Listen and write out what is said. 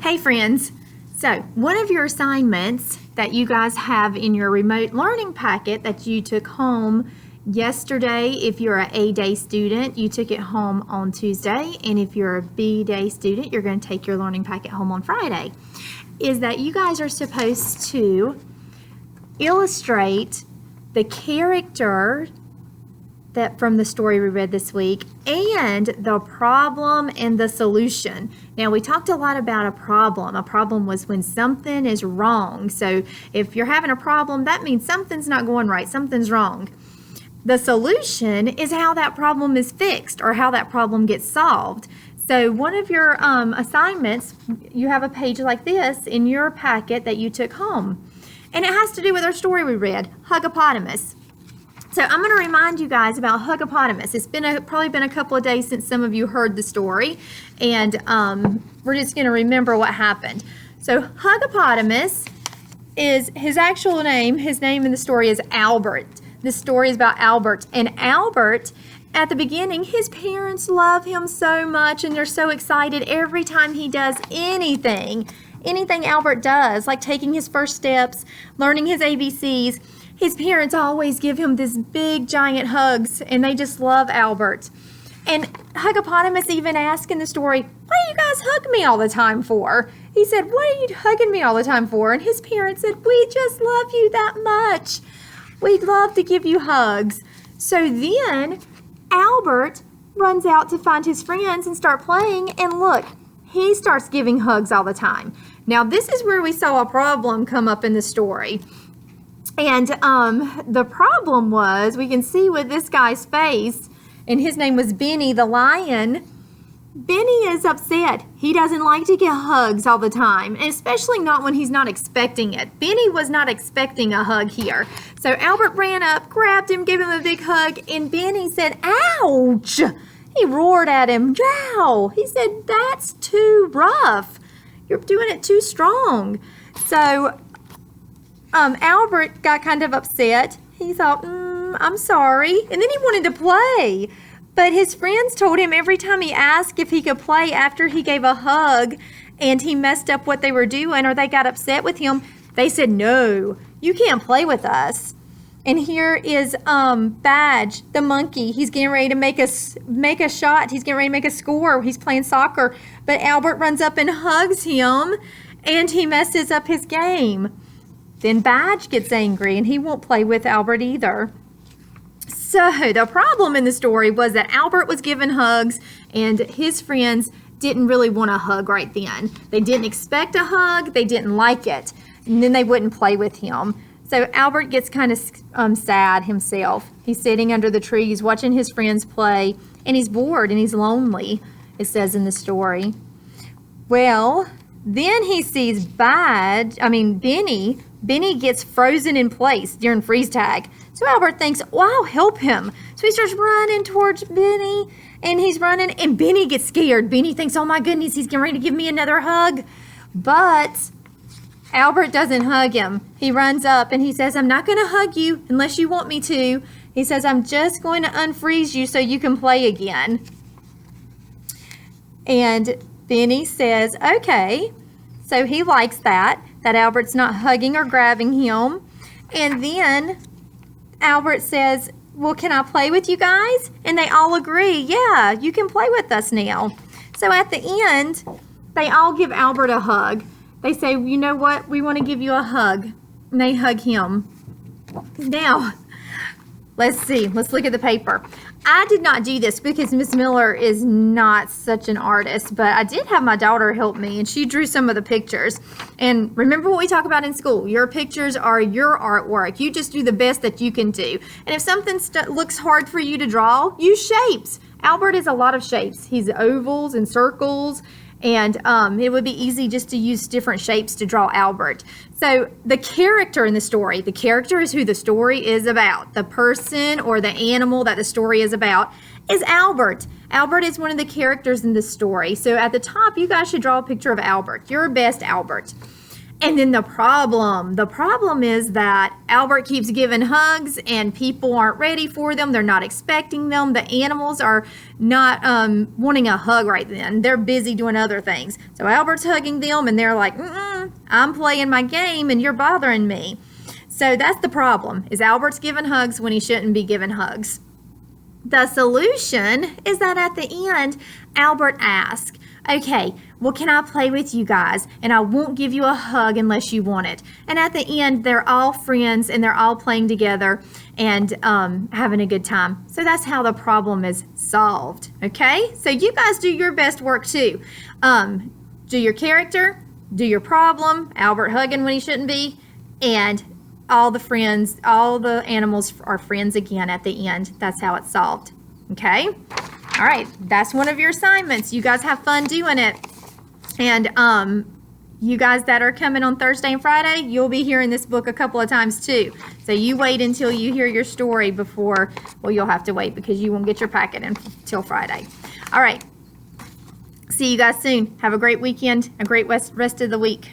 Hey friends, so one of your assignments that you guys have in your remote learning packet that you took home yesterday, if you're an A-day student, you took it home on Tuesday, and if you're a B-day student, you're going to take your learning packet home on Friday, is that you guys are supposed to illustrate the character that from the story we read this week and the problem and the solution. Now, we talked a lot about a problem. A problem was when something is wrong. So if you're having a problem, that means something's not going right, something's wrong. The solution is how that problem is fixed or how that problem gets solved. So one of your assignments, you have a page like this in your packet that you took home. And it has to do with our story we read, Huggapotamus. So I'm going to remind you guys about Huggapotamus. It's been probably been a couple of days since some of you heard the story, and we're just going to remember what happened. So Huggapotamus is his actual name. His name in the story is Albert. This story is about Albert. And Albert, at the beginning, his parents love him so much, and they're so excited every time he does anything Albert does, like taking his first steps, learning his ABCs. His parents always give him this big, giant hugs, and they just love Albert. And Huggapotamus even asked in the story, "Why do you guys hug me all the time for?" He said, "What are you hugging me all the time for?" And his parents said, "We just love you that much. We'd love to give you hugs." So then Albert runs out to find his friends and start playing, and look, he starts giving hugs all the time. Now, this is where we saw a problem come up in the story. And the problem was, we can see with this guy's face, and his name was Benny the lion. Benny is upset. He doesn't like to get hugs all the time, and especially not when he's not expecting it. Benny was not expecting a hug here. So Albert ran up, grabbed him, gave him a big hug, and Benny said, "Ouch!" He roared at him, "Jow!" He said, "That's too rough. You're doing it too strong." So Albert got kind of upset. He thought, "I'm sorry." And then he wanted to play. But his friends told him every time he asked if he could play after he gave a hug and he messed up what they were doing or they got upset with him, they said, "No, you can't play with us." And here is Badge, the monkey. He's getting ready to make a shot. He's getting ready to make a score. He's playing soccer. But Albert runs up and hugs him, and he messes up his game. Then Badge gets angry, and he won't play with Albert either. So the problem in the story was that Albert was given hugs, and his friends didn't really want a hug right then. They didn't expect a hug. They didn't like it. And then they wouldn't play with him. So Albert gets kind of sad himself. He's sitting under the trees watching his friends play, and he's bored and he's lonely, it says in the story. Well, then he sees Benny. Benny gets frozen in place during freeze tag. So Albert thinks, "Well, I'll help him." So he starts running towards Benny, and he's running, and Benny gets scared. Benny thinks, "Oh my goodness, he's getting ready to give me another hug." But Albert doesn't hug him. He runs up and he says, "I'm not going to hug you unless you want me to." He says, "I'm just going to unfreeze you so you can play again." And Benny says, "Okay." So he likes that Albert's not hugging or grabbing him. And then Albert says, "Well, can I play with you guys?" And they all agree, "Yeah, you can play with us now." So at the end, they all give Albert a hug. They say, "You know what? We want to give you a hug." And they hug him. Now, let's see. Let's look at the paper. I did not do this because Miss Miller is not such an artist, but I did have my daughter help me, and she drew some of the pictures. And remember what we talk about in school. Your pictures are your artwork. You just do the best that you can do. And if something looks hard for you to draw, use shapes. Albert is a lot of shapes. He's ovals and circles. And it would be easy just to use different shapes to draw Albert. So the character in the story, the character is who the story is about. The person or the animal that the story is about is Albert. Albert is one of the characters in the story. So at the top, you guys should draw a picture of Albert, your best Albert. And then the problem is that Albert keeps giving hugs and people aren't ready for them. They're not expecting them. The animals are not wanting a hug right then. They're busy doing other things. So Albert's hugging them and they're like, I'm playing my game and you're bothering me. So that's the problem, is Albert's giving hugs when he shouldn't be giving hugs. The solution is that at the end, Albert asks, okay, well, can I play with you guys? And I won't give you a hug unless you want it. And at the end, they're all friends and they're all playing together and having a good time. So that's how the problem is solved, okay? So you guys do your best work too. Do your character, do your problem, Albert hugging when he shouldn't be, and all the animals are friends again at the end. That's how it's solved, okay? All right, that's one of your assignments. You guys have fun doing it. And you guys that are coming on Thursday and Friday, you'll be hearing this book a couple of times too. So you wait until you hear your story before, well, you'll have to wait because you won't get your packet until Friday. All right, see you guys soon. Have a great weekend, a great rest of the week.